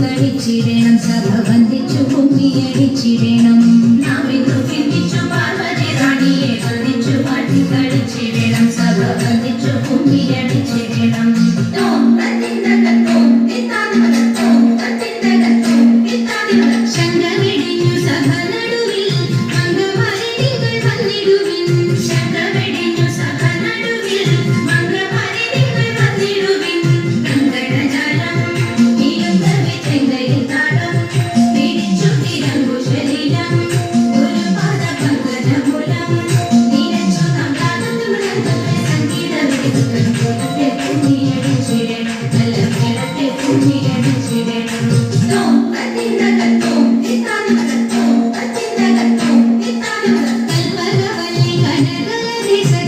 കളിച്ചിടണം സഭ വന്ദിച്ചു കുമ്മിയടിച്ചിടണം നാമിന്നു ചിന്തിച്ചു പാർവതി റാണിയെ വന്ദിച്ചു പാട്ടി കളിച്ചിടണം സഭ വന്ദിച്ചു കുമ്മിയടിച്ചിടണം ശംഖമെടിഞ്ഞു സഭ നടുവിൽ മംഗമാലിനികൾ വന്നിടുവിൻ ശംഖമെടിഞ്ഞു സഭ നടുവിൽ മംഗമാലിനികൾ വന്നിടുവിൻ കങ്കണജാലം This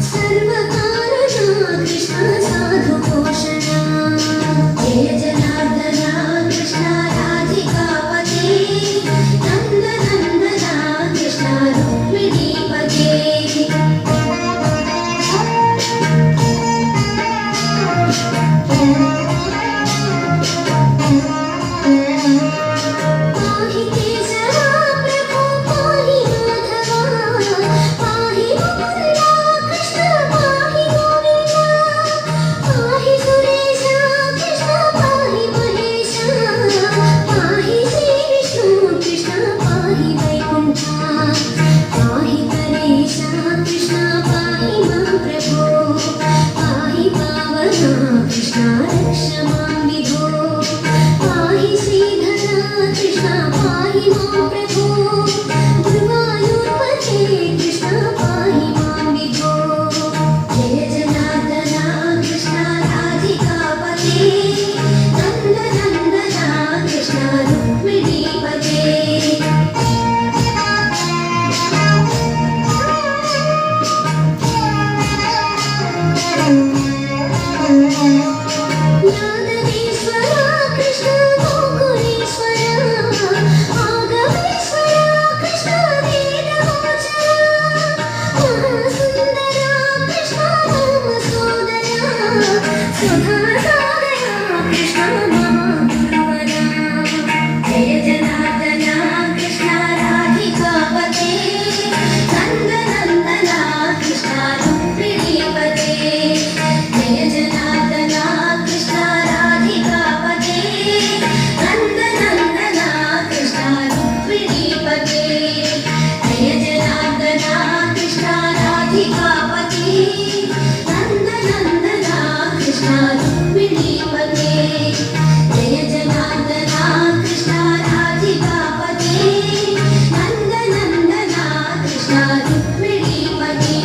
सर्वकारणा कृष्ण साधुपोषणा जय जनार्दना कृष्ण राधिकापते नन्दनन्दना कृष्ण रुक्मिणीपते पाहि केशवा प्रभो पाहि माधवा पाहि मुकुन्दा कृष्ण पाहि गोविन्दा पाहि सुरेशा कृष्ण पाहि महेशा पाहि श्रीविष्णु कृष्ण पाहि वैकुण्ठा पाहि परेशा कृष्ण पाहि मां प्रभो पाहि पावना कृष्ण रक्ष मां विभो पाहि श्रीधरा कृष्ण पाहि मां प्रभो गुरुवायूरपते कृष्ण पाहि मां विभो जय जनार्दना कृष्ण राधिकापते नन्दनन्दना कृष्ण रुक्मिणीपते ज्ञानवीश्वरा कृष्ण गोकुलेश्वरा आगमेश्वरा कृष्ण वेदवाचरा महासुन्दरा कृष्ण रामसोदरा सुधासागरा कृष्ण महागुरुवरा जय जनार्दना कृष्ण राधिकापते नन्दनन्दना कृष्ण रुक्मिणीपते जय जनार्दना कृष्ण राधिकापते नन्दनन्दना कृष्ण रुक्मिणीपते जय जनार्दना कृष्ण राधिकापते नन्दनन्दना कृष्ण रुक्मिणीपते जय जनार्दना कृष्ण राधिकापते नन्दनन्दना कृष्ण रुक्मिणीपते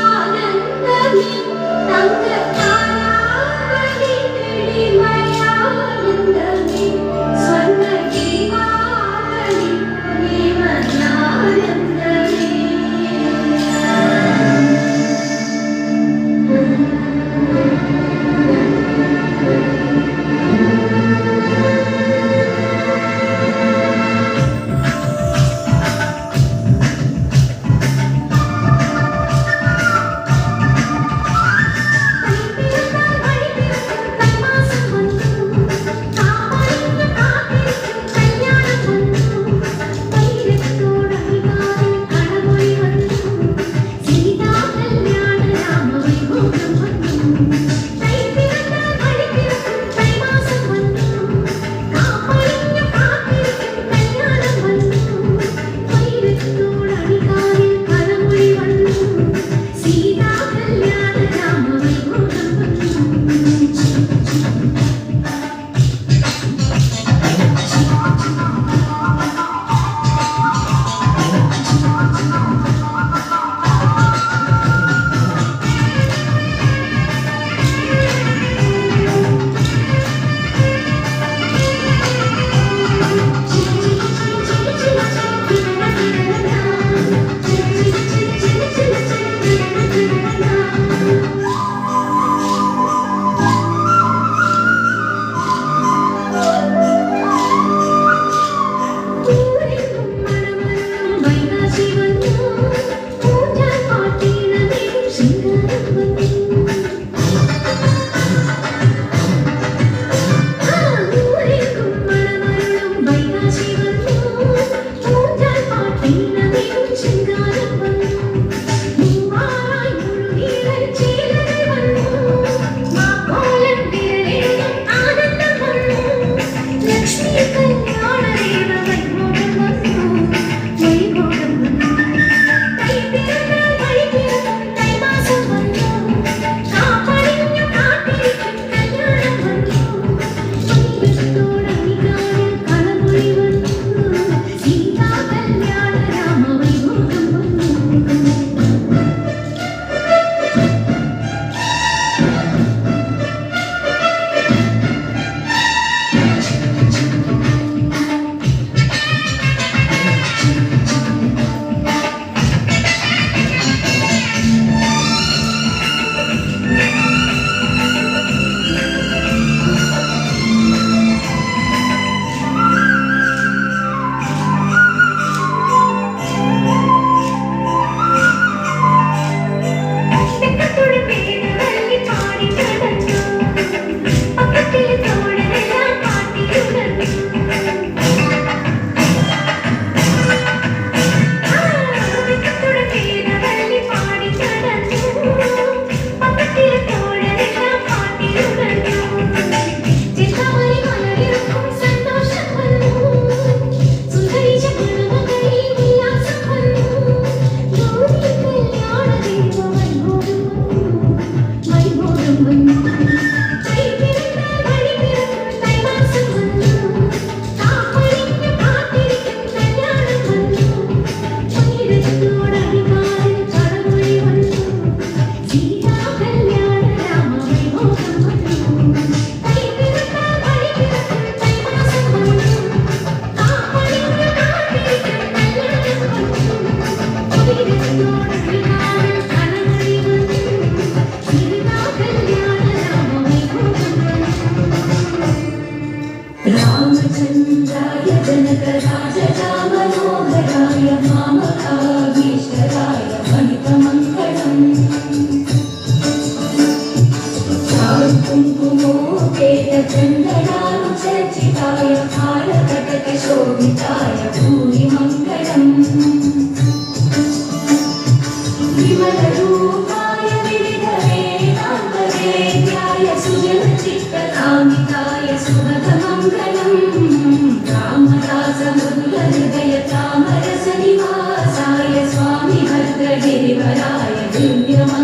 आनन्दमानन्दमानन्दमे तङ्गतारावलि किळिमयानन्दमे स्वर्णजीवावलि प्रेमज्ञान रामचन्द्राय जनकराजरामनोहराय मामकाभीष्टराय महितमङ्गलम् कुङ्कुमोपेतचन्दनानुचर्चिताय फालकटकशोभिताय भूरिमङ्गलम् विमलरूपाय विविधवेदान्तवेद्याय सुजनचित्तकामिताय सुभगमङ्गलम् रामदासमृदुलहृदय तामरसनिवासाय स्वामि भद्रगिरिवराय दिव्यमङ्गलम्